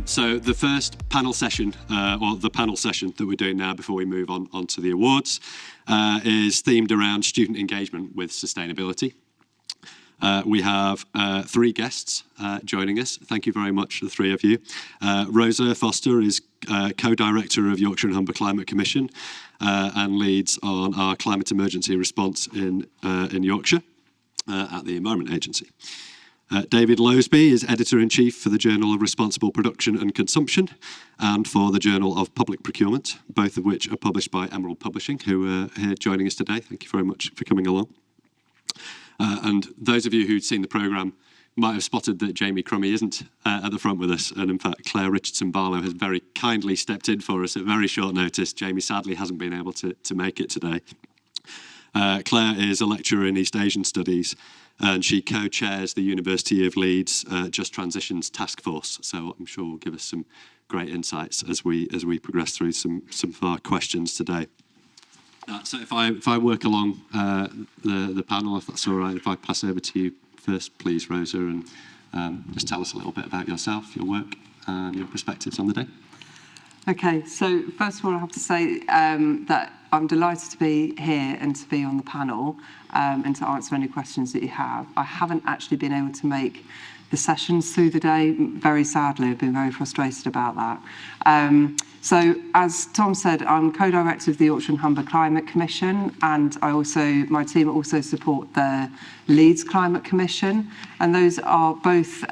So the first panel session, or the panel session that we're doing now before we move on to the awards, is themed around student engagement with sustainability. We have three guests joining us. Thank you very much, the three of you. Rosa Foster is co-director of Yorkshire and Humber Climate Commission and leads on our climate emergency response in Yorkshire at the Environment Agency. David Loseby is editor-in-chief for the Journal of Responsible Production and Consumption and for the Journal of Public Procurement, both of which are published by Emerald Publishing, who are here joining us today. Thank you very much for coming along. And those of you who'd seen the programme might have spotted that Jamie Crummey isn't at the front with us, and in fact Clare Richardson Barlow has very kindly stepped in for us at very short notice. Jamie sadly hasn't been able to make it today. Clare is a lecturer in East Asian Studies, and she co-chairs the University of Leeds Just Transitions Task Force. So I'm sure will give us some great insights as we progress through some of our questions today. So if I work along the panel, if that's all right, if I pass over to you first, please, Rosa, and just tell us a little bit about yourself, your work, and your perspectives on the day. Okay, so first of all, I have to say that I'm delighted to be here and to be on the panel and to answer any questions that you have. I haven't actually been able to make the sessions through the day, very sadly. I've been very frustrated about that. So as Thom said, I'm co-director of the Yorkshire and Humber Climate Commission, and my team also support the Leeds Climate Commission, and those are both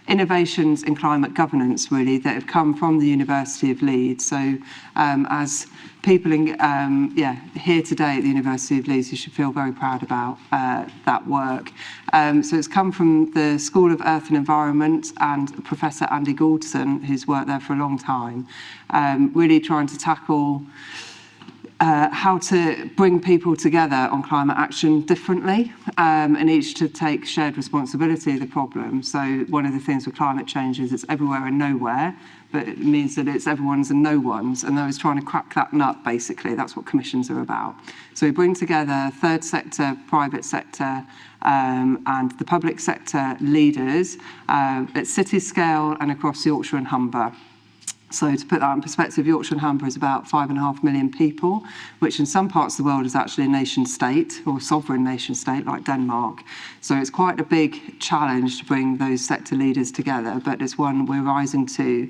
innovations in climate governance, really, that have come from the University of Leeds. So as people here today at the University of Leeds, you should feel very proud about that work. So it's come from the School of Earth and Environment and Professor Andy Gouldson, who's worked there for a long time, really trying to tackle how to bring people together on climate action differently, and each to take shared responsibility of the problem. So one of the things with climate change is it's everywhere and nowhere, but it means that it's everyone's and no one's, and I was trying to crack that nut, basically. That's what commissions are about. So we bring together third sector, private sector, and the public sector leaders at city scale and across Yorkshire and Humber. So to put that in perspective, Yorkshire and Humber is about 5.5 million people, which in some parts of the world is actually a nation state or sovereign nation state like Denmark. So it's quite a big challenge to bring those sector leaders together, but it's one we're rising to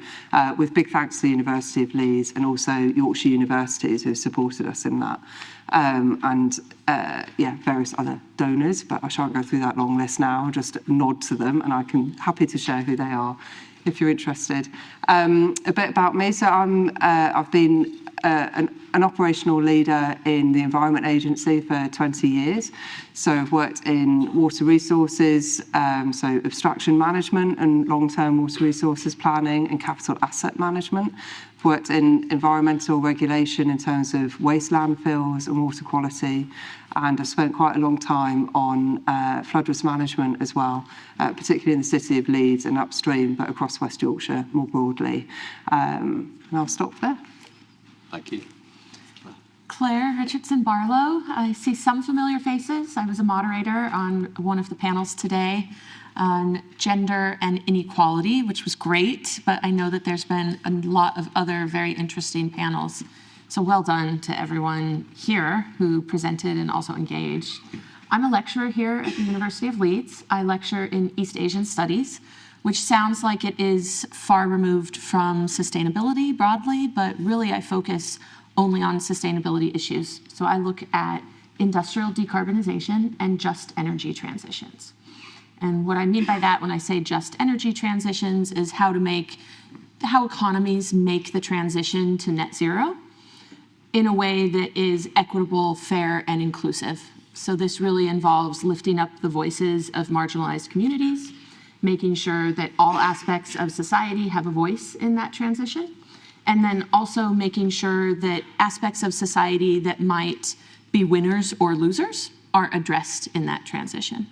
with big thanks to the University of Leeds and also Yorkshire universities who have supported us in that. Various other donors, but I shan't go through that long list now. I'll just nod to them and happy to share who they are if you're interested. A bit about me. So I've been an operational leader in the Environment Agency for 20 years. So I've worked in water resources, so abstraction management and long-term water resources planning and capital asset management. I've worked in environmental regulation in terms of waste landfills and water quality. And I've spent quite a long time on flood risk management as well, particularly in the city of Leeds and upstream, but across West Yorkshire more broadly. And I'll stop there. Thank you. Clare Richardson Barlow. I see some familiar faces. I was a moderator on one of the panels today on gender and inequality, which was great, but I know that there's been a lot of other very interesting panels. So well done to everyone here who presented and also engaged. I'm a lecturer here at the University of Leeds. I lecture in East Asian Studies, which sounds like it is far removed from sustainability broadly, but really I focus only on sustainability issues. So I look at industrial decarbonization and just energy transitions. And what I mean by that when I say just energy transitions is how economies make the transition to net zero in a way that is equitable, fair, and inclusive. So this really involves lifting up the voices of marginalized communities, making sure that all aspects of society have a voice in that transition, and then also making sure that aspects of society that might be winners or losers are addressed in that transition.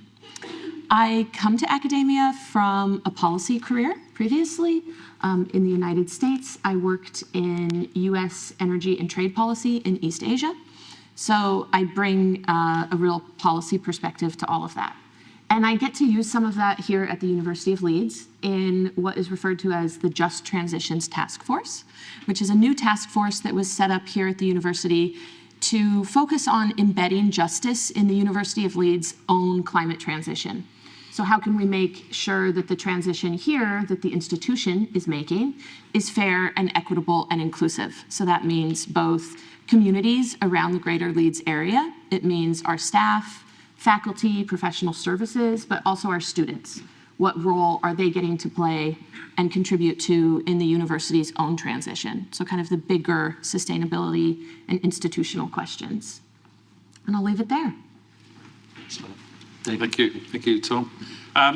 I come to academia from a policy career previously. In the United States, I worked in US energy and trade policy in East Asia. So I bring a real policy perspective to all of that. And I get to use some of that here at the University of Leeds in what is referred to as the Just Transitions Task Force, which is a new task force that was set up here at the university to focus on embedding justice in the University of Leeds' own climate transition. So how can we make sure that the transition here that the institution is making is fair and equitable and inclusive? So that means both communities around the greater Leeds area. It means our staff, faculty, professional services, but also our students. What role are they getting to play and contribute to in the university's own transition? So kind of the bigger sustainability and institutional questions. And I'll leave it there. Thank you, Thom.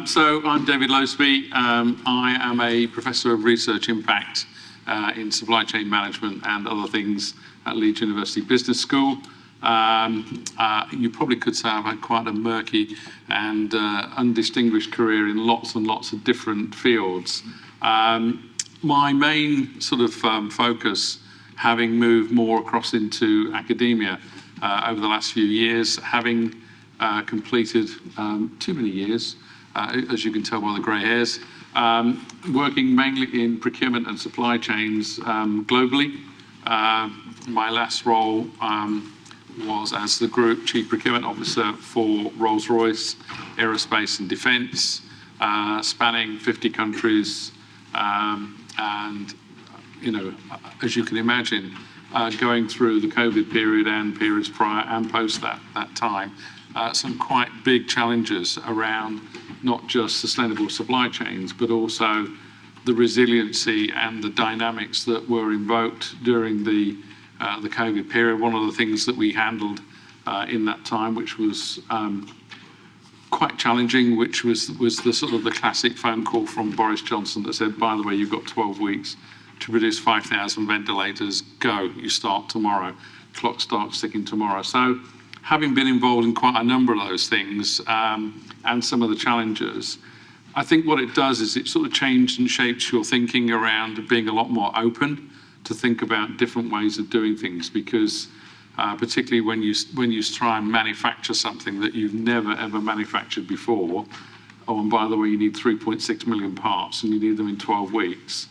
So I'm David Loseby. I am a professor of research impact in supply chain management and other things at Leeds University Business School. You probably could say I've had quite a murky and undistinguished career in lots and lots of different fields. My main sort of focus, having moved more across into academia over the last few years, having completed too many years, as you can tell by the grey hairs, working mainly in procurement and supply chains globally. My last role was as the Group Chief Procurement Officer for Rolls-Royce Aerospace and Defence, spanning 50 countries, and, you know, as you can imagine, going through the COVID period and periods prior and post that time, some quite big challenges around not just sustainable supply chains, but also the resiliency and the dynamics that were invoked during the COVID period. One of the things that we handled in that time, which was quite challenging, which was the sort of the classic phone call from Boris Johnson that said, by the way, you've got 12 weeks to produce 5,000 ventilators, go, you start tomorrow, clock starts ticking tomorrow. So having been involved in quite a number of those things and some of the challenges, I think what it does is it sort of changed and shapes your thinking around being a lot more open to think about different ways of doing things, because particularly when you try and manufacture something that you've never ever manufactured before, oh, and by the way, you need 3.6 million parts and you need them in 12 weeks,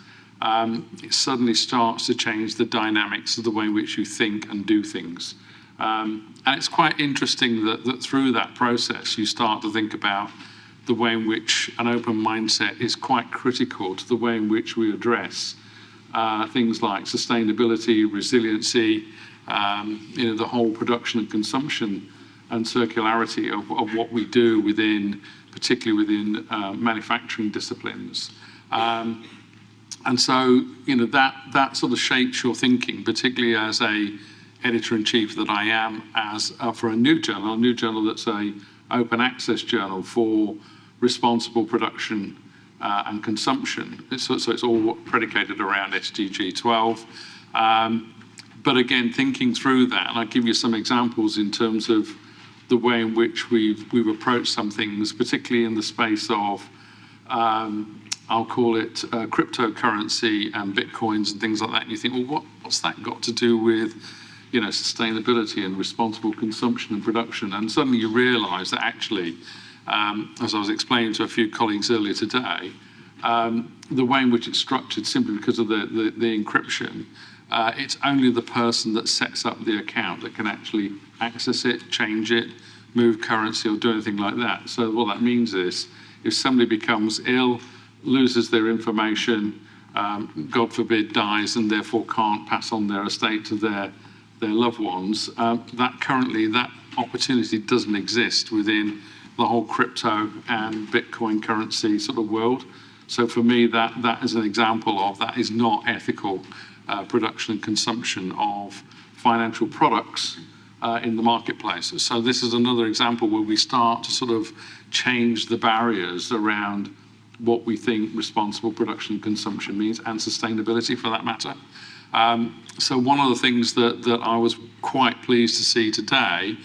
it suddenly starts to change the dynamics of the way in which you think and do things. And it's quite interesting that through that process, you start to think about the way in which an open mindset is quite critical to the way in which we address things like sustainability, resiliency, you know, the whole production and consumption and circularity of what we do within, particularly within manufacturing disciplines. And so, you know, that sort of shapes your thinking, particularly as a editor-in-chief that I am, as for a new journal that's a open access journal for responsible production and consumption. So it's all predicated around SDG 12. But again, thinking through that, and I'll give you some examples in terms of the way in which we've approached some things, particularly in the space of, I'll call it cryptocurrency and bitcoins and things like that. And you think, well, what's that got to do with, you know, sustainability and responsible consumption and production? And suddenly you realise that actually, as I was explaining to a few colleagues earlier today, the way in which it's structured, simply because of the encryption, it's only the person that sets up the account that can actually access it, change it, move currency or do anything like that. So what that means is, if somebody becomes ill, loses their information, God forbid dies, and therefore can't pass on their estate to their loved ones, that opportunity doesn't exist within the whole crypto and Bitcoin currency sort of world. So for me, that is an example of that is not ethical production and consumption of financial products in the marketplace. So this is another example where we start to sort of change the barriers around what we think responsible production and consumption means, and sustainability for that matter. So one of the things that I was quite pleased to see today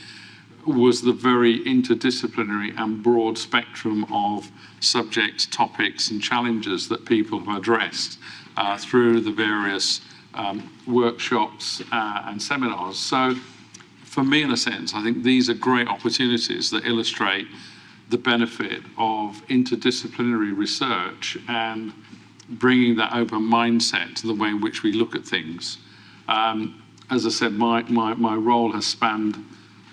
was the very interdisciplinary and broad spectrum of subjects, topics and challenges that people have addressed through the various workshops and seminars. So for me, in a sense, I think these are great opportunities that illustrate the benefit of interdisciplinary research and bringing that open mindset to the way in which we look at things. As I said, my role has spanned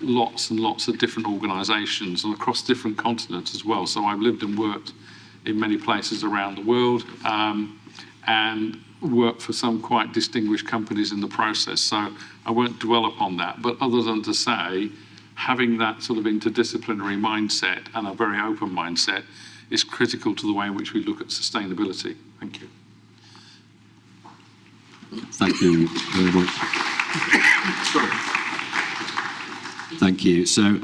lots and lots of different organisations and across different continents as well. So I've lived and worked in many places around the world, and worked for some quite distinguished companies in the process. So I won't dwell upon that, but other than to say, having that sort of interdisciplinary mindset and a very open mindset is critical to the way in which we look at sustainability. Thank you. Thank you very much. Thank you. So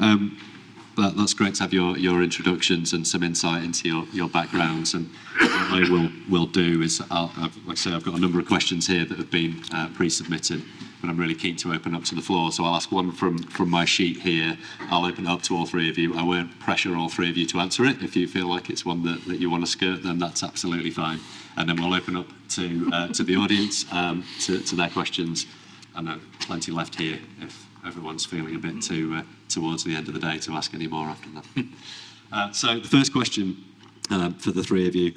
that's great to have your introductions and some insight into your backgrounds. And what I will do is, like I say, I've got a number of questions here that have been pre-submitted, but I'm really keen to open up to the floor. So I'll ask one from my sheet here. I'll open it up to all three of you. I won't pressure all three of you to answer it. If you feel like it's one that you want to skirt, then that's absolutely fine. And then we'll open up to the audience, to their questions. I know plenty left here if everyone's feeling a bit too towards the end of the day to ask any more after that. So the first question for the three of you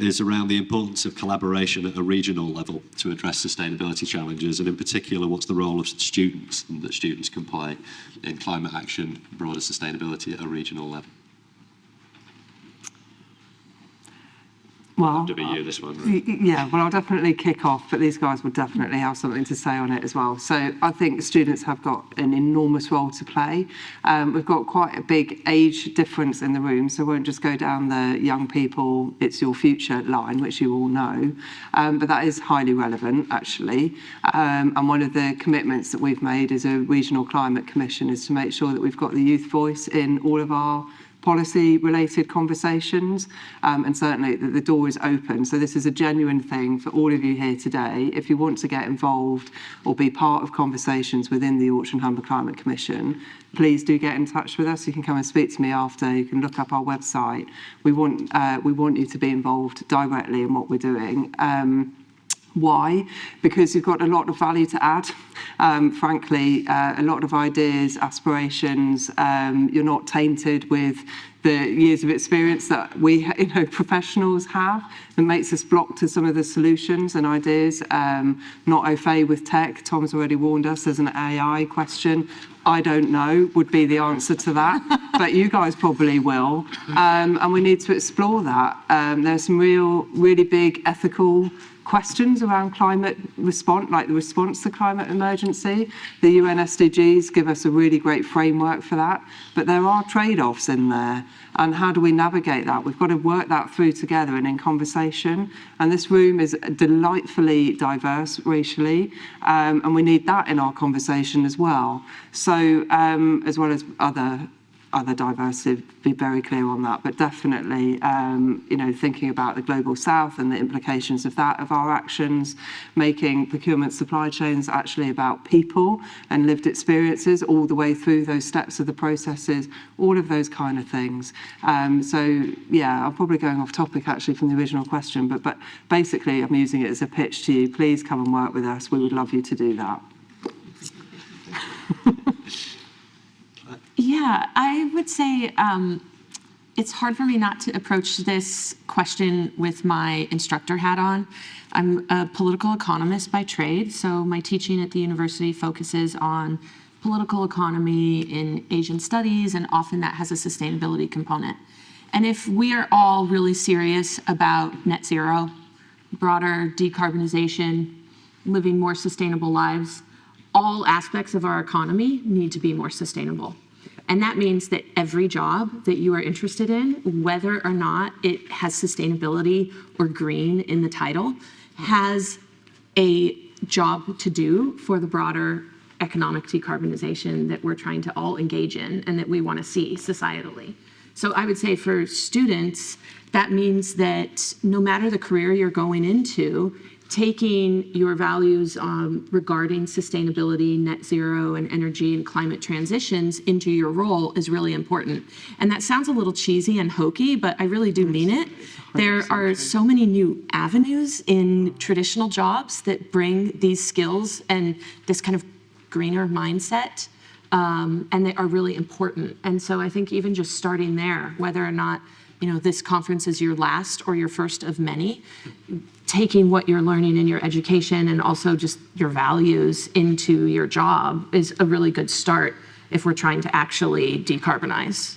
is around the importance of collaboration at a regional level to address sustainability challenges, and in particular, what's the role of students and that students can play in climate action, broader sustainability at a regional level? Well, to be you, this one. Right? Yeah, well, I'll definitely kick off, but these guys will definitely have something to say on it as well. So I think students have got an enormous role to play. We've got quite a big age difference in the room, so we won't just go down the young people, it's your future line, which you all know, but that is highly relevant, actually. And one of the commitments that we've made as a regional climate commission is to make sure that we've got the youth voice in all of our policy-related conversations, and certainly the door is open. So this is a genuine thing for all of you here today. If you want to get involved or be part of conversations within the Yorkshire and Humber Climate Commission, please do get in touch with us. You can come and speak to me after. You can look up our website. We want you to be involved directly in what we're doing. Why? Because you've got a lot of value to add. Frankly, a lot of ideas, aspirations. You're not tainted with the years of experience that we, professionals have, that makes us block to some of the solutions and ideas. Not au fait with tech. Thom's already warned us. There's an AI question. I don't know would be the answer to that, but you guys probably will. And we need to explore that. There's some really big ethical questions around climate response, like the response to climate emergency. The UN SDGs give us a really great framework for that, but there are trade-offs in there. And how do we navigate that? We've got to work that through together and in conversation. And this room is delightfully diverse racially, and we need that in our conversation as well. So, as well as other diversity, be very clear on that, but definitely, thinking about the global south and the implications of that, of our actions, making procurement supply chains actually about people and lived experiences all the way through those steps of the processes, all of those kind of things. So yeah, I'm probably going off topic actually from the original question, but basically I'm using it as a pitch to you. Please come and work with us. We would love you to do that. Yeah, I would say it's hard for me not to approach this question with my instructor hat on. I'm a political economist by trade, so my teaching at the university focuses on political economy in Asian studies, and often that has a sustainability component. And if we are all really serious about net zero, broader decarbonization, living more sustainable lives, all aspects of our economy need to be more sustainable. And that means that every job that you are interested in, whether or not it has sustainability or green in the title, has a job to do for the broader economic decarbonization that we're trying to all engage in and that we want to see societally. So I would say for students, that means that no matter the career you're going into, taking your values regarding sustainability, net zero, and energy and climate transitions into your role is really important. And that sounds a little cheesy and hokey, but I really do mean it. There are so many new avenues in traditional jobs that bring these skills and this kind of greener mindset and they are really important. And so I think even just starting there, whether or not, you know, this conference is your last or your first of many, taking what you're learning in your education and also just your values into your job is a really good start if we're trying to actually decarbonize.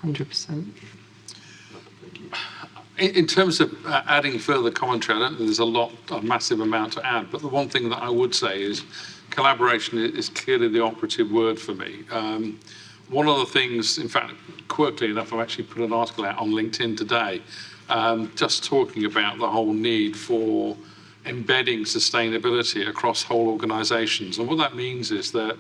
100%. In terms of adding further commentary, I don't think there's a massive amount to add, but the one thing that I would say is collaboration is clearly the operative word for me. One of the things, in fact, quirkily enough, I've actually put an article out on LinkedIn today, just talking about the whole need for embedding sustainability across whole organisations. And what that means is that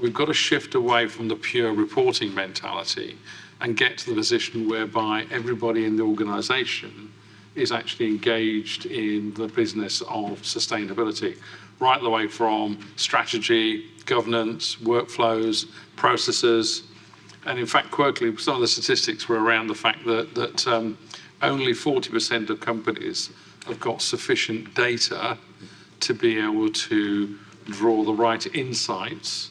we've got to shift away from the pure reporting mentality and get to the position whereby everybody in the organisation is actually engaged in the business of sustainability, right the way from strategy, governance, workflows, processes. And in fact, quirkily, some of the statistics were around the fact that only 40% of companies have got sufficient data to be able to draw the right insights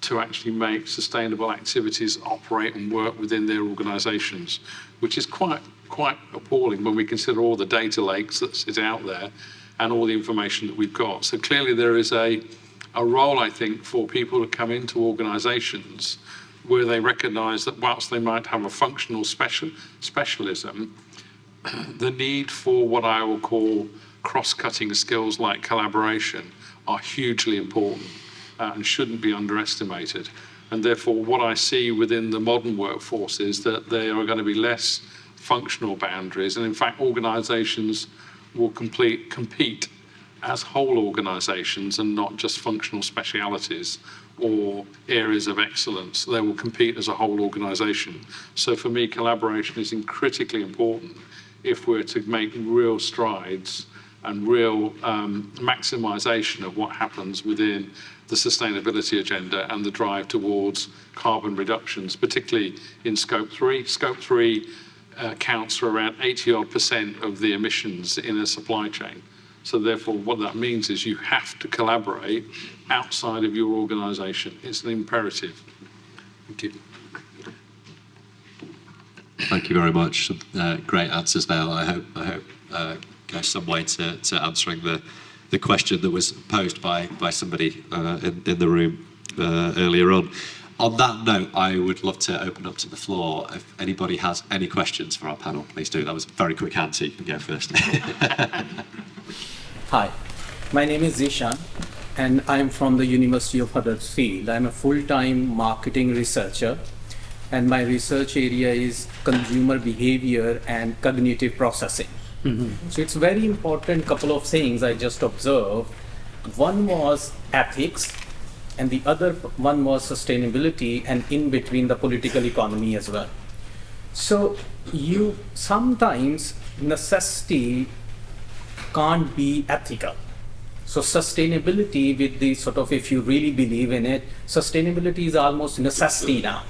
to actually make sustainable activities operate and work within their organisations, which is quite appalling when we consider all the data lakes that sit out there and all the information that we've got. So clearly there is a role, I think, for people to come into organisations where they recognise that whilst they might have a functional specialism, the need for what I will call cross-cutting skills like collaboration are hugely important and shouldn't be underestimated. And therefore, what I see within the modern workforce is that there are going to be less functional boundaries. And in fact, organisations will compete as whole organisations and not just functional specialities or areas of excellence. They will compete as a whole organisation. So for me, collaboration is critically important if we're to make real strides and real maximisation of what happens within the sustainability agenda and the drive towards carbon reductions, particularly in Scope 3. Scope 3 counts for around 80% of the emissions in a supply chain. So therefore, what that means is you have to collaborate outside of your organisation. It's an imperative. Thank you. Thank you very much. Great answers there. I hope goes some way to answering the question that was posed by somebody in the room earlier on. On that note, I would love to open up to the floor. If anybody has any questions for our panel, please do. That was a very quick answer. You can go first. Hi, my name is Zishan, and I'm from the University of Huddersfield. I'm a full-time marketing researcher, and my research area is consumer behavior and cognitive processing. Mm-hmm. So it's very important couple of things I just observed. One was ethics, and the other one was sustainability, and in between the political economy as well. So you sometimes necessity can't be ethical. So sustainability with the sort of, if you really believe in it, sustainability is almost necessity now.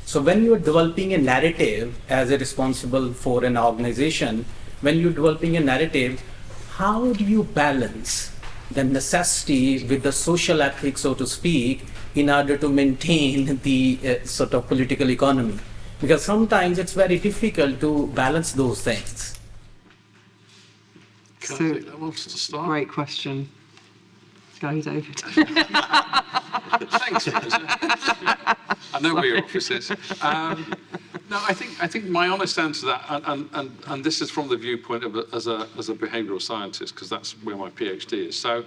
So when you are developing a narrative as a responsible for an organization, when you're developing a narrative, how do you balance the necessity with the social ethics, so to speak, in order to maintain the sort of political economy? Because sometimes it's very difficult to balance those things. Can I take that one to start? Great question. Go, David. Thanks, Rosa. I know where your office is. No, I think my honest answer to that, and this is from the viewpoint of as a behavioural scientist, because that's where my PhD is. So,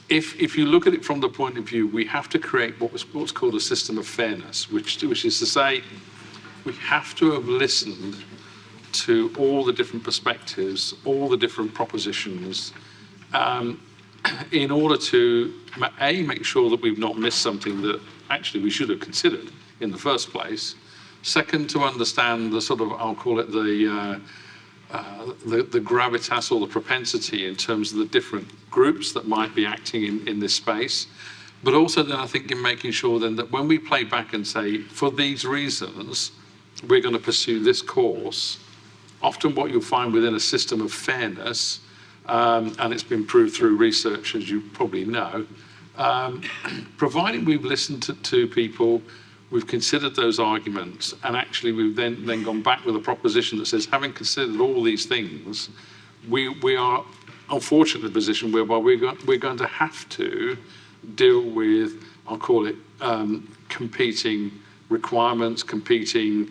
if you look at it from the point of view, we have to create what's called a system of fairness, which is to say, we have to have listened to all the different perspectives, all the different propositions, in order to make sure that we've not missed something that actually we should have considered in the first place. Second, to understand the sort of, I'll call it the gravitas or the propensity in terms of the different groups that might be acting in this space. But also then I think in making sure then that when we play back and say, for these reasons, we're going to pursue this course, often what you'll find within a system of fairness, and it's been proved through research, as you probably know, providing we've listened to people, we've considered those arguments, and actually we've then gone back with a proposition that says, having considered all these things, we are unfortunately in a position whereby we're going to have to deal with, I'll call it, competing requirements, competing,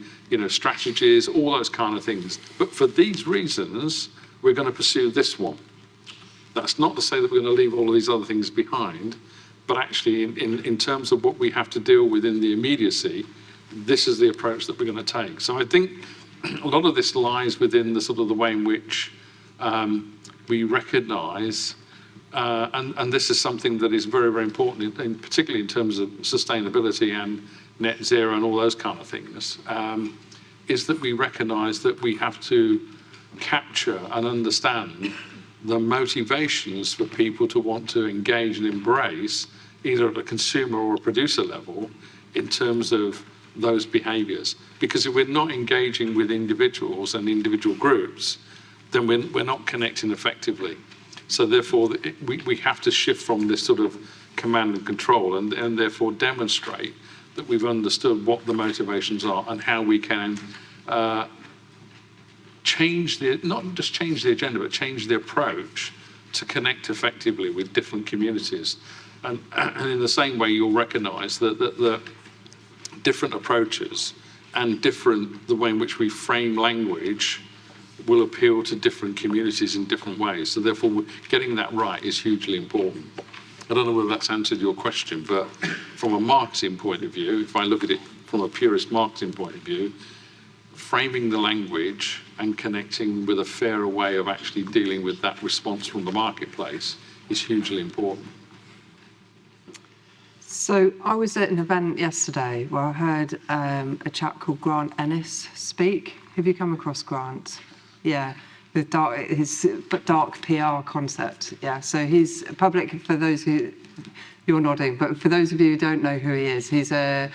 strategies, all those kind of things. But for these reasons, we're going to pursue this one. That's not to say that we're going to leave all of these other things behind, but actually in terms of what we have to deal with in the immediacy, this is the approach that we're going to take. So I think a lot of this lies within the sort of the way in which we recognise, and this is something that is very, very important, particularly in terms of sustainability and net zero and all those kind of things, is that we recognise that we have to capture and understand the motivations for people to want to engage and embrace, either at a consumer or a producer level, in terms of those behaviours. Because if we're not engaging with individuals and individual groups, then we're not connecting effectively. So therefore, we have to shift from this sort of command and control and therefore demonstrate that we've understood what the motivations are and how we can not just change the agenda, but change the approach to connect effectively with different communities. And in the same way, you'll recognise that the different approaches and the way in which we frame language will appeal to different communities in different ways. So therefore, getting that right is hugely important. I don't know whether that's answered your question, but from a marketing point of view, if I look at it from a purist marketing point of view, framing the language and connecting with a fairer way of actually dealing with that response from the marketplace is hugely important. So I was at an event yesterday where I heard a chap called Grant Ennis speak. Have you come across Grant? Yeah, with his dark PR concept. Yeah, so he's public, for those who, you're nodding, but for those of you who don't know who he is, he's a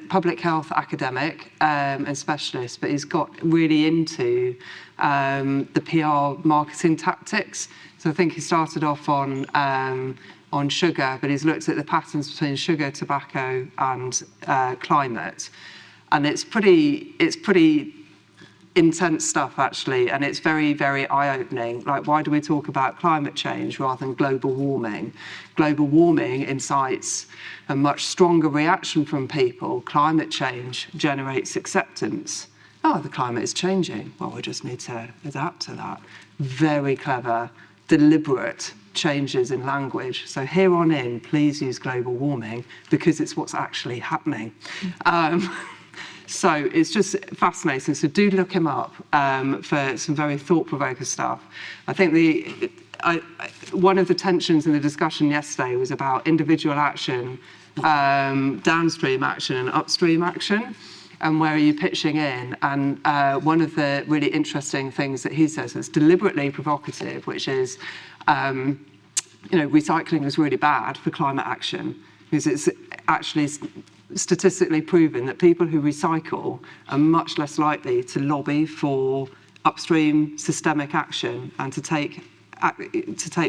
public health academic and specialist, but he's got really into the PR marketing tactics. So I think he started off on sugar, but he's looked at the patterns between sugar, tobacco, and climate, and it's pretty intense stuff, actually, and it's very, very eye-opening. Like, why do we talk about climate change rather than global warming? Global warming incites a much stronger reaction from people. Climate change generates acceptance. Oh, the climate is changing. Well, we just need to adapt to that. Very clever, deliberate changes in language. So here on in, please use global warming because it's what's actually happening. So it's just fascinating. So do look him up for some very thought-provoking stuff. I think one of the tensions in the discussion yesterday was about individual action, downstream action and upstream action, and where are you pitching in? And one of the really interesting things that he says that's deliberately provocative, which is, recycling is really bad for climate action because it's actually statistically proven that people who recycle are much less likely to lobby for upstream systemic action and to take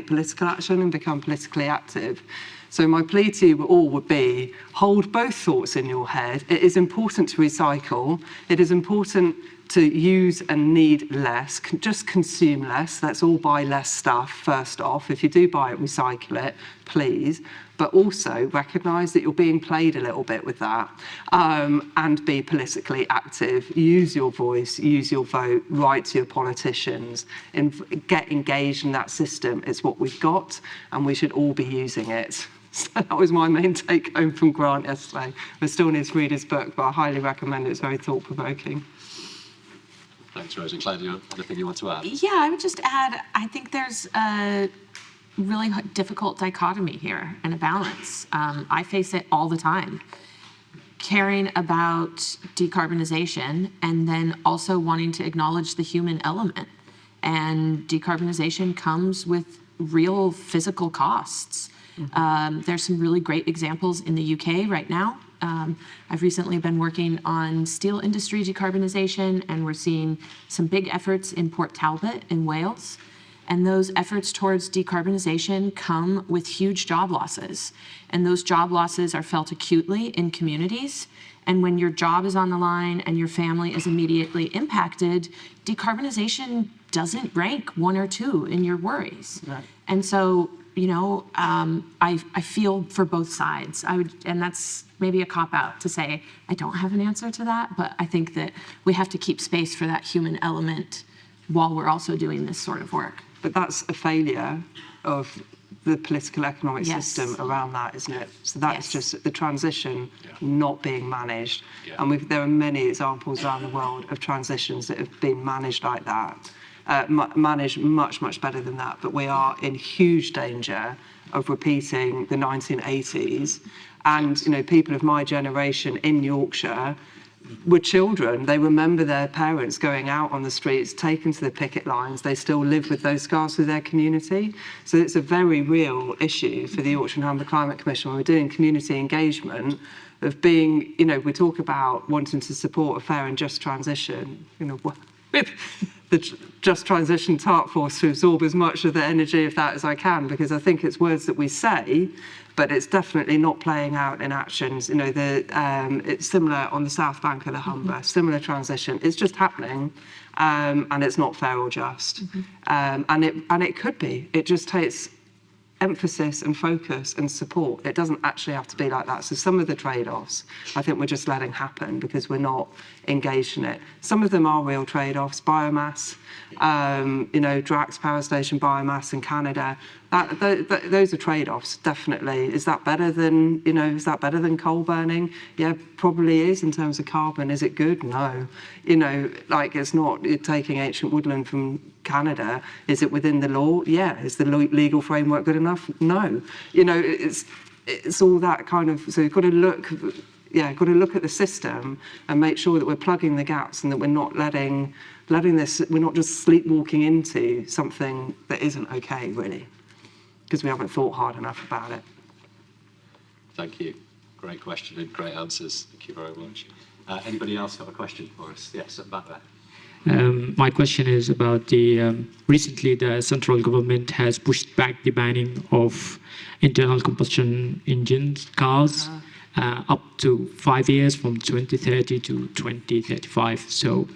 political action and become politically active. So my plea to you all would be, hold both thoughts in your head. It is important to recycle. It is important to use and need less, just consume less. Let's all buy less stuff first off. If you do buy it, recycle it, please. But also recognise that you're being played a little bit with that, and be politically active. Use your voice, use your vote, write to your politicians, and get engaged in that system. It's what we've got, and we should all be using it. So that was my main take home from Grant yesterday. I still need to read his book, but I highly recommend it. It's very thought-provoking. Thanks, Rosa. Claire, do you have anything you want to add? Yeah, I would just add, I think there's a really difficult dichotomy here and a balance. I face it all the time. Caring about decarbonization and then also wanting to acknowledge the human element. And decarbonization comes with real physical costs. There's some really great examples in the UK right now. I've recently been working on steel industry decarbonization, and we're seeing some big efforts in Port Talbot in Wales. And those efforts towards decarbonization come with huge job losses. And those job losses are felt acutely in communities. And when your job is on the line and your family is immediately impacted, decarbonization doesn't rank 1 or 2 in your worries. Right. And so, I feel for both sides. And that's maybe a cop-out to say, I don't have an answer to that, but I think that we have to keep space for that human element while we're also doing this sort of work. But that's a failure of the political economic Yes. system around that, isn't it? So that is Yes. just the transition not being managed. Yeah. And there are many examples around the world of transitions that have been managed like that, managed much, much better than that. But we are in huge danger of repeating the 1980s. And, people of my generation in Yorkshire were children. They remember their parents going out on the streets, taken to the picket lines. They still live with those scars with their community. So it's a very real issue for the Yorkshire and Humber Climate Commission when we're doing community engagement of being, we talk about wanting to support a fair and just transition, with the Just Transition Task Force to absorb as much of the energy of that as I can, because I think it's words that we say, but it's definitely not playing out in actions. It's similar on the south bank of the Humber, similar transition. It's just happening, and it's not fair or just. And it could be. It just takes emphasis and focus and support. It doesn't actually have to be like that. So some of the trade-offs, I think we're just letting happen because we're not engaged in it. Some of them are real trade-offs. Biomass, Drax Power Station biomass in Canada. Those are trades-offs, definitely. Is that better than coal burning? Yeah, probably is in terms of carbon. Is it good? No. It's not. You're taking ancient woodland from Canada. Is it within the law? Yeah. Is the legal framework good enough? No. It's all that kind of. So you've got to look. Yeah, got to look at the system and make sure that we're plugging the gaps and that we're not letting this. We're not just sleepwalking into something that isn't okay, really, because we haven't thought hard enough about it. Thank you. Great question and great answers. Thank you very much. Anybody else have a question for us? Yes, back there. My question is about recently the central government has pushed back the banning of internal combustion engines cars up to 5 years, from 2030 to 2035. So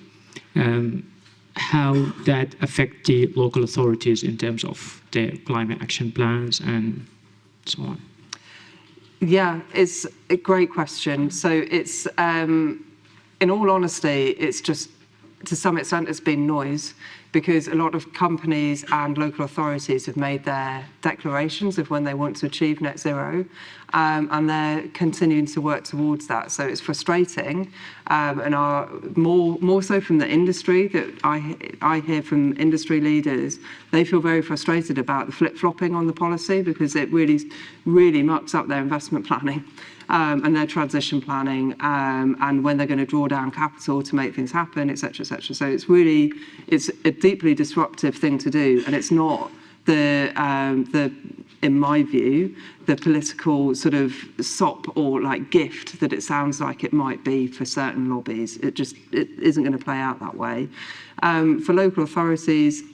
how that affect the local authorities in terms of their climate action plans and so on? Yeah, it's a great question. So it's, in all honesty, it's just, to some extent, it's been noise, because a lot of companies and local authorities have made their declarations of when they want to achieve net zero, and they're continuing to work towards that. So it's frustrating, and more so from the industry, that I hear from industry leaders. They feel very frustrated about the flip-flopping on the policy, because it really mucks up their investment planning. And their transition planning, and when they're going to draw down capital to make things happen, et cetera, et cetera. So it's a deeply disruptive thing to do, and it's not in my view, the political sort of sop or gift that it sounds like it might be for certain lobbies. It isn't going to play out that way. For local authorities,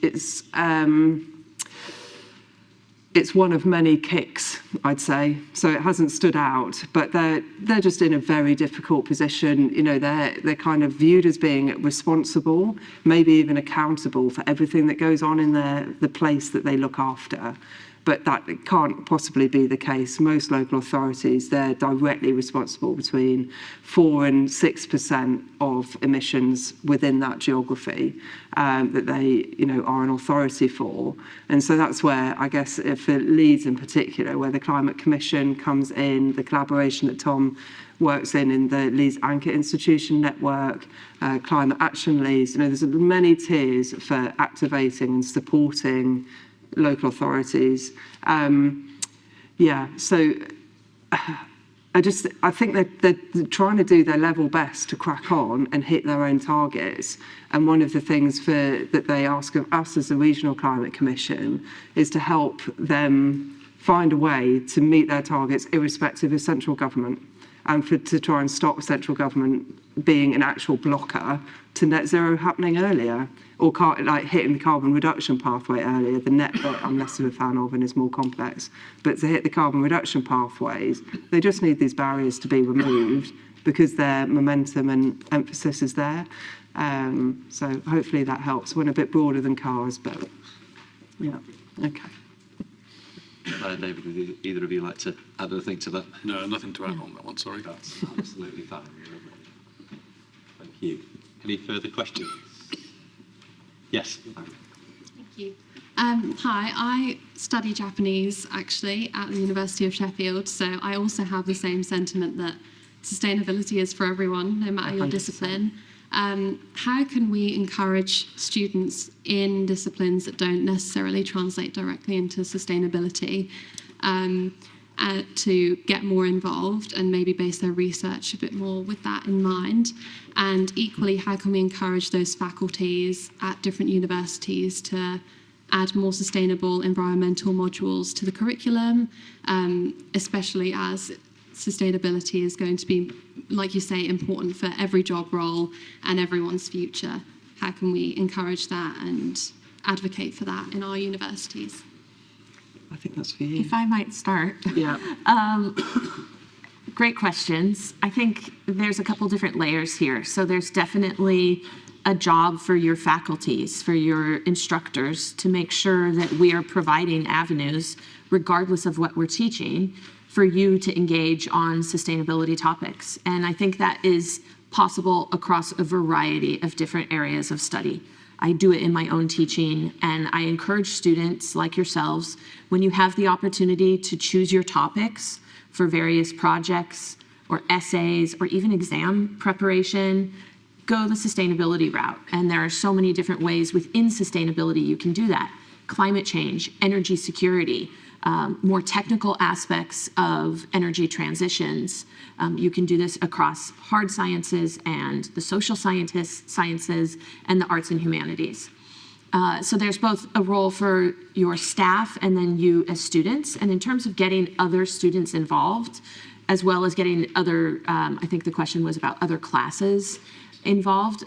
it's one of many kicks, I'd say. So it hasn't stood out, but they're just in a very difficult position. They're kind of viewed as being responsible, maybe even accountable for everything that goes on in the place that they look after. But that can't possibly be the case. Most local authorities, they're directly responsible between 4 and 6% of emissions within that geography that they, are an authority for. And so that's where, I guess, for Leeds in particular, where the Climate Commission comes in, the collaboration that Thom works in the Leeds Anchor Institution network, Climate Action Leeds. There's many tiers for activating and supporting local authorities. So I think they're trying to do their level best to crack on and hit their own targets. And one of the things that they ask of us as a regional climate commission is to help them find a way to meet their targets irrespective of central government, and to try and stop central government being an actual blocker to net zero happening earlier, or like hitting the carbon reduction pathway earlier. The net bit I'm less of a fan of and is more complex. But to hit the carbon reduction pathways, they just need these barriers to be removed because their momentum and emphasis is there. So hopefully that helps. Went a bit broader than cars, but yeah, okay. David, would either of you like to add anything to that? No, nothing to add on that one, sorry. That's absolutely fine. Thank you. Any further questions? Yes. Thank you. Hi, I study Japanese actually at the University of Sheffield, so I also have the same sentiment that sustainability is for everyone, no matter your 100%. discipline. How can we encourage students in disciplines that don't necessarily translate directly into sustainability to get more involved and maybe base their research a bit more with that in mind? And equally, how can we encourage those faculties at different universities to add more sustainable environmental modules to the curriculum, especially as sustainability is going to be, like you say, important for every job role and everyone's future? How can we encourage that and advocate for that in our universities? I think that's for you. If I might start. Yeah. Great questions. I think there's a couple different layers here. So there's definitely a job for your faculties, for your instructors, to make sure that we are providing avenues, regardless of what we're teaching, for you to engage on sustainability topics. And I think that is possible across a variety of different areas of study. I do it in my own teaching, and I encourage students like yourselves, when you have the opportunity to choose your topics for various projects or essays or even exam preparation, go the sustainability route. And there are so many different ways within sustainability you can do that. Climate change, energy security, more technical aspects of energy transitions. You can do this across hard sciences and the social sciences and the arts and humanities. So there's both a role for your staff and then you as students. And in terms of getting other students involved, as well as getting other, I think the question was about other classes involved,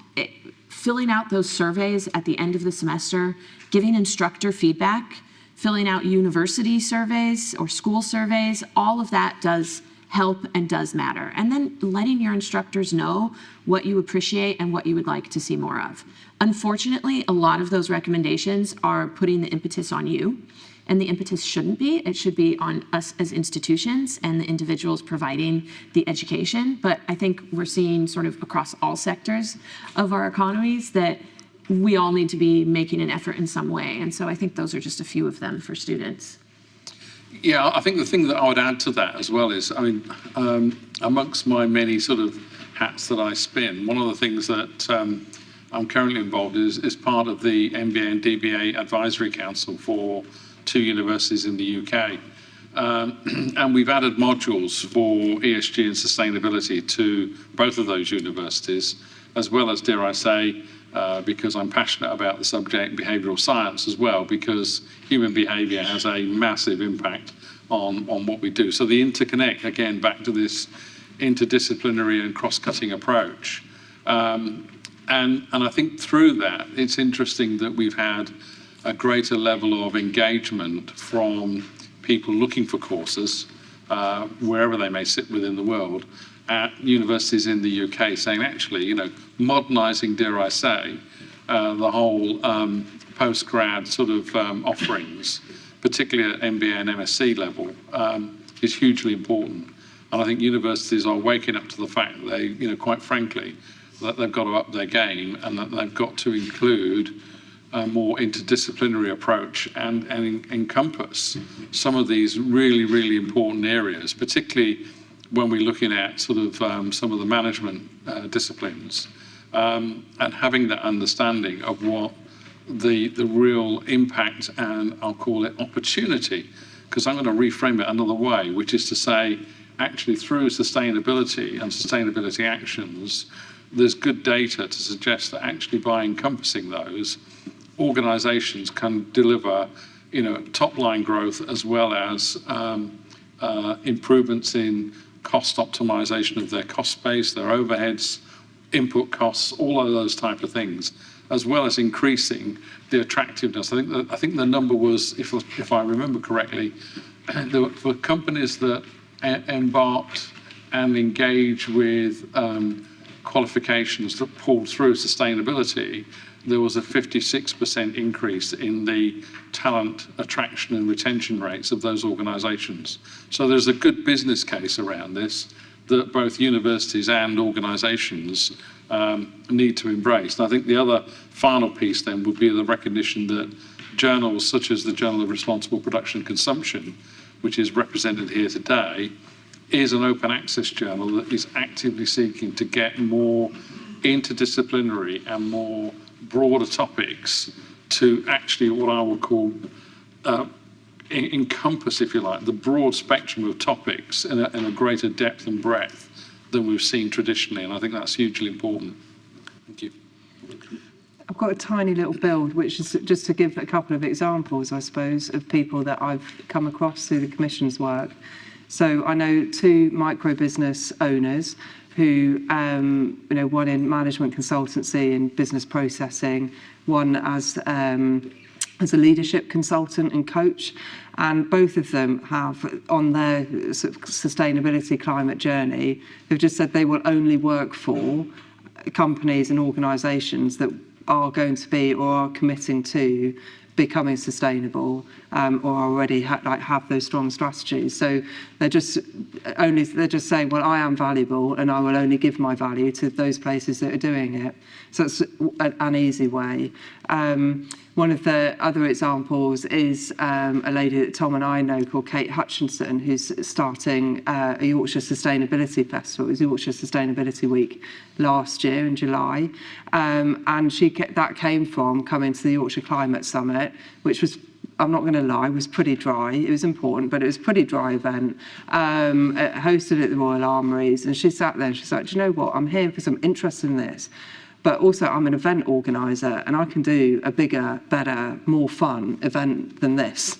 filling out those surveys at the end of the semester, giving instructor feedback, filling out university surveys or school surveys, all of that does help and does matter. And then letting your instructors know what you appreciate and what you would like to see more of. Unfortunately, a lot of those recommendations are putting the impetus on you, and the impetus shouldn't be. It should be on us as institutions and the individuals providing the education. But I think we're seeing sort of across all sectors of our economies that we all need to be making an effort in some way. And so I think those are just a few of them for students. Yeah, I think the thing that I would add to that as well is, I mean, amongst my many sort of hats that I spin, one of the things that I'm currently involved in is part of the MBA and DBA Advisory Council for 2 universities in the UK. And we've added modules for ESG and sustainability to both of those universities, as well as, dare I say, because I'm passionate about the subject, behavioural science as well, because human behaviour has a massive impact on what we do. So the interconnect, again, back to this interdisciplinary and cross-cutting approach. And I think through that, it's interesting that we've had a greater level of engagement from people looking for courses, wherever they may sit within the world, at universities in the UK, saying, actually, you know, modernising, dare I say, the whole post-grad sort of offerings, particularly at MBA and MSc level, is hugely important. And I think universities are waking up to the fact that they, you know, quite frankly, that they've got to up their game and that they've got to include a more interdisciplinary approach and encompass some of these really, really important areas, particularly when we're looking at sort of some of the management disciplines, and having that understanding of what the real impact and I'll call it opportunity, because I'm going to reframe it another way, which is to say, actually through sustainability and sustainability actions, there's good data to suggest that actually by encompassing those, organisations can deliver, you know, top-line growth as well as improvements in cost optimization of their cost base, their overheads, input costs, all of those type of things, as well as increasing the attractiveness. I think the number was, if I remember correctly, for companies that embarked and engaged with qualifications that pulled through sustainability, there was a 56% increase in the talent attraction and retention rates of those organisations. So there's a good business case around this that both universities and organisations need to embrace. And I think the other final piece then would be the recognition that journals such as the Journal of Responsible Production and Consumption, which is represented here today, is an open access journal that is actively seeking to get more interdisciplinary and more broader topics to actually what I would call encompass, if you like, the broad spectrum of topics in a greater depth and breadth than we've seen traditionally, and I think that's hugely important. Thank you. I've got a tiny little build, which is just to give a couple of examples, I suppose, of people that I've come across through the Commission's work. So I know 2 micro-business owners who, one in management consultancy and business processing, one as a leadership consultant and coach, and both of them have, on their sort of sustainability climate journey, they've just said they will only work for companies and organisations that are going to be or are committing to becoming sustainable, or already have those strong strategies. So they're just saying, well, I am valuable and I will only give my value to those places that are doing it. So it's an easy way. One of the other examples is a lady that Thom and I know called Kate Hutchinson, who's starting a Yorkshire Sustainability Festival. It was Yorkshire Sustainability Week last year in July. And that came from coming to the Yorkshire Climate Summit, which was, I'm not going to lie, was pretty dry. It was important, but it was a pretty dry event, hosted at the Royal Armouries. And she sat there and she's like, do you know what? I'm here because I'm interested in this. But also I'm an event organiser and I can do a bigger, better, more fun event than this.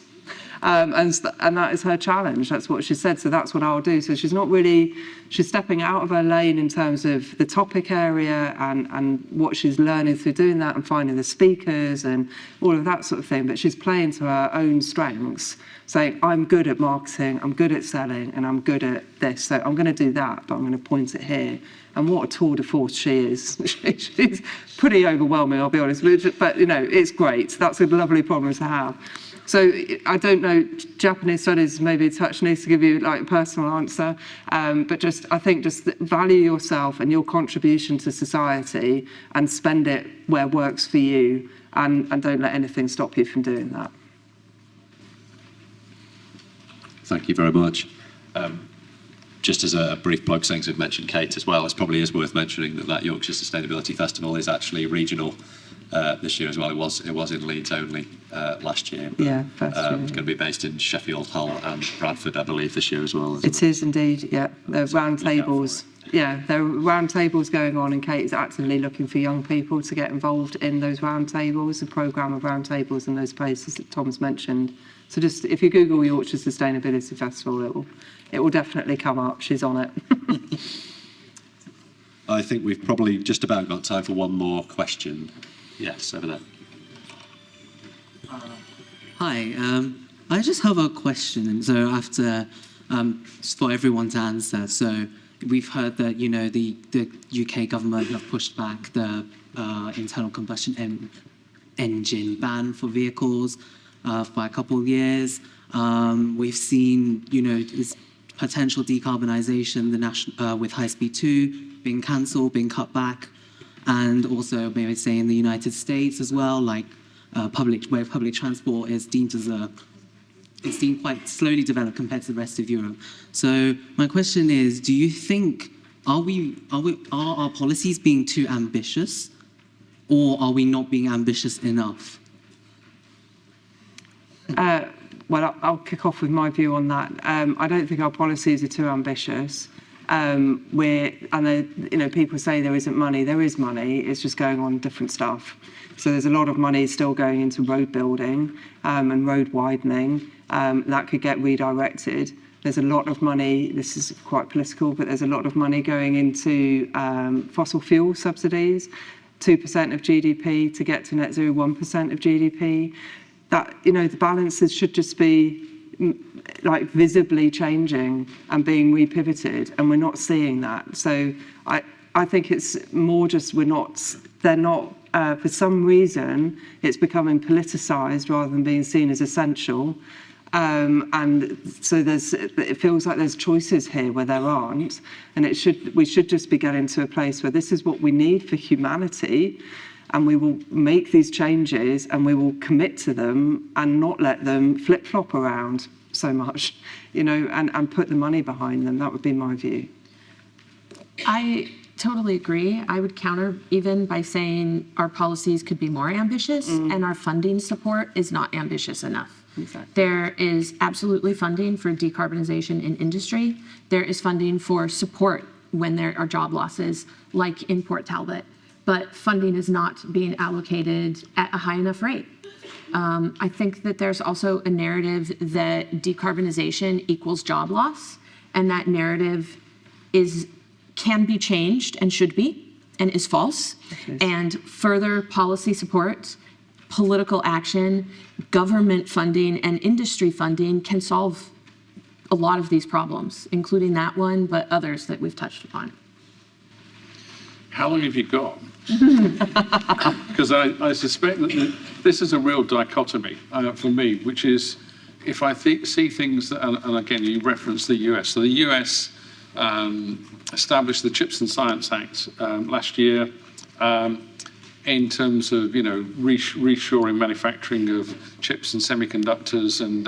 And that is her challenge. That's what she said. So that's what I'll do. So she's stepping out of her lane in terms of the topic area and what she's learning through doing that and finding the speakers and all of that sort of thing. But she's playing to her own strengths, saying, I'm good at marketing, I'm good at selling, and I'm good at this. So I'm going to do that, but I'm going to point it here. And what a tour de force she is. She's pretty overwhelming, I'll be honest. But, it's great. That's a lovely problem to have. So I don't know, Japanese studies maybe a touch needs to give you like a personal answer. But I think just value yourself and your contribution to society and spend it where works for you. And don't let anything stop you from doing that. Thank you very much. Just as a brief plug, things we've mentioned Kate as well, it probably is worth mentioning that Yorkshire Sustainability Festival is actually regional this year as well. It was in Leeds only last year. Yeah, first year. It's going to be based in Sheffield, Hull and Bradford, I believe, this year as well. It is indeed, yeah. There are round tables. Yeah, there are round tables going on, and Kate is actively looking for young people to get involved in those round tables, the programme of round tables in those places that Tom's mentioned. So just, if you Google Yorkshire Sustainability Festival, it will definitely come up. She's on it. I think we've probably just about got time for one more question. Yes, over there. Hi, I just have a question. So after, for everyone to answer. So we've heard that, the UK government have pushed back the internal combustion engine ban for vehicles by a couple of years. We've seen, this potential decarbonisation, with High Speed 2 being cancelled, being cut back, and also maybe say in the United States as well, like public transport is deemed it's deemed quite slowly developed compared to the rest of Europe. So my question is, do you think are our policies being too ambitious, or are we not being ambitious enough? Well, I'll kick off with my view on that. I don't think our policies are too ambitious. People say there isn't money. There is money. It's just going on different stuff. So there's a lot of money still going into road building and road widening. That could get redirected. There's a lot of money, this is quite political, but there's a lot of money going into fossil fuel subsidies, 2% of GDP to get to net zero, 1% of GDP. That, you know, the balances should just be like visibly changing and being repivoted, and we're not seeing that. So I think it's more just they're not, for some reason, it's becoming politicized rather than being seen as essential. And so it feels like there's choices here where there aren't, and we should just be getting to a place where this is what we need for humanity, and we will make these changes and we will commit to them and not let them flip-flop around so much, you know, and put the money behind them. That would be my view. I totally agree. I would counter even by saying our policies could be more ambitious and our funding support is not ambitious enough. Exactly. There is absolutely funding for decarbonization in industry. There is funding for support when there are job losses, like in Port Talbot, but funding is not being allocated at a high enough rate. I think that there's also a narrative that decarbonization equals job loss, and that narrative can be changed and should be, and is false. And further policy support, political action, government funding, and industry funding can solve a lot of these problems, including that one, but others that we've touched upon. How long have you got? Because I suspect that this is a real dichotomy for me, which is if I see things, and again, you reference the US. So the US established the Chips and Science Act last year in terms of, you know, reshoring manufacturing of chips and semiconductors and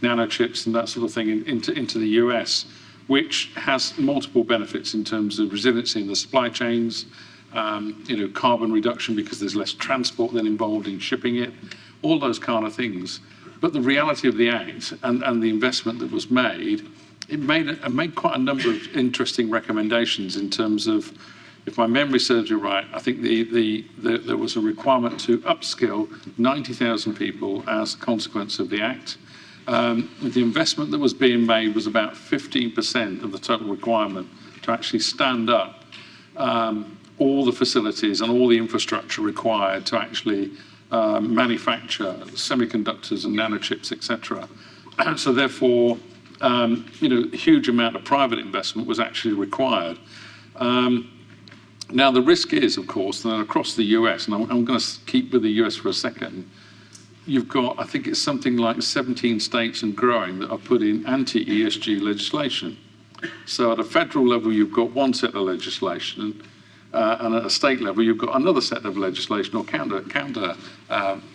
nanochips and that sort of thing into the US, which has multiple benefits in terms of resiliency in the supply chains, you know, carbon reduction because there's less transport then involved in shipping it, all those kind of things. But the reality of the Act and the investment that was made, it made quite a number of interesting recommendations in terms of, if my memory serves you right, I think there was a requirement to upskill 90,000 people as a consequence of the Act. The investment that was being made was about 15% of the total requirement to actually stand up all the facilities and all the infrastructure required to actually manufacture semiconductors and nanochips, etc. So therefore, you know, a huge amount of private investment was actually required. Now, the risk is, of course, that across the US, and I'm going to keep with the US for a second, you've got, I think it's something like 17 states and growing that are putting anti-ESG legislation. So at a federal level, you've got one set of legislation, and at a state level, you've got another set of legislation or counter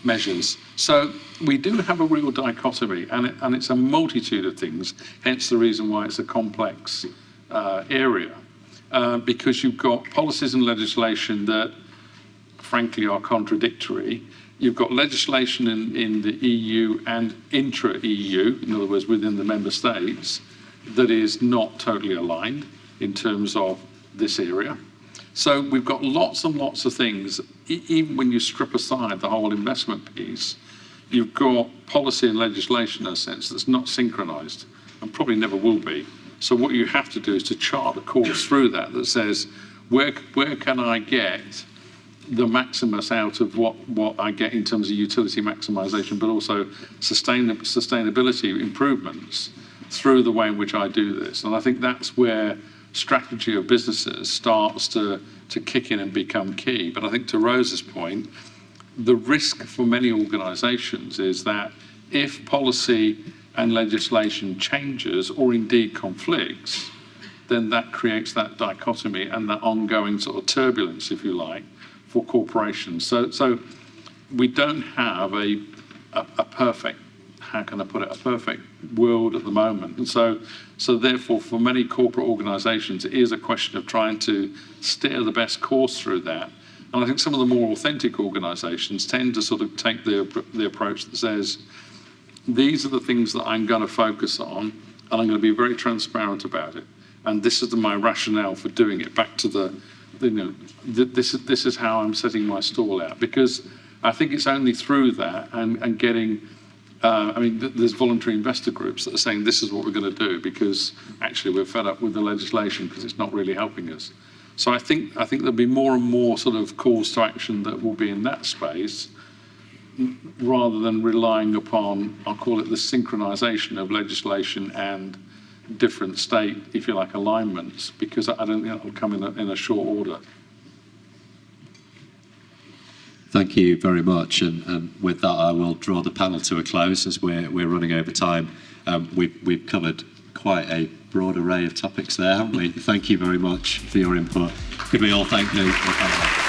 measures. So we do have a real dichotomy, and it's a multitude of things, hence the reason why it's a complex area. Because you've got policies and legislation that, frankly, are contradictory. You've got legislation in the EU and intra-EU, in other words, within the member states, that is not totally aligned in terms of this area. So we've got lots and lots of things. Even when you strip aside the whole investment piece, you've got policy and legislation in a sense that's not synchronized and probably never will be. So what you have to do is to chart a course through that says, where can I get the maximus out of what I get in terms of utility maximization, but also sustainability improvements through the way in which I do this. And I think that's where strategy of businesses starts to kick in and become key. But I think to Rosa's point, the risk for many organizations is that if policy and legislation changes or indeed conflicts, then that creates that dichotomy and that ongoing sort of turbulence, if you like, for corporations. So we don't have a perfect, how can I put it, a perfect world at the moment. And so therefore, for many corporate organizations, it is a question of trying to steer the best course through that. And I think some of the more authentic organizations tend to sort of take the approach that says, these are the things that I'm going to focus on, and I'm going to be very transparent about it. And this is my rationale for doing it. Back to this is how I'm setting my stall out. Because I think it's only through that and getting there's voluntary investor groups that are saying this is what we're going to do because actually we're fed up with the legislation because it's not really helping us. So I think there'll be more and more sort of calls to action that will be in that space, rather than relying upon, I'll call it the synchronisation of legislation and different state, if you like, alignments, because I don't think that will come in a short order. Thank you very much, and with that I will draw the panel to a close as we're running over time. We've covered quite a broad array of topics there, haven't we? Thank you very much for your input. Could we all thank the panel?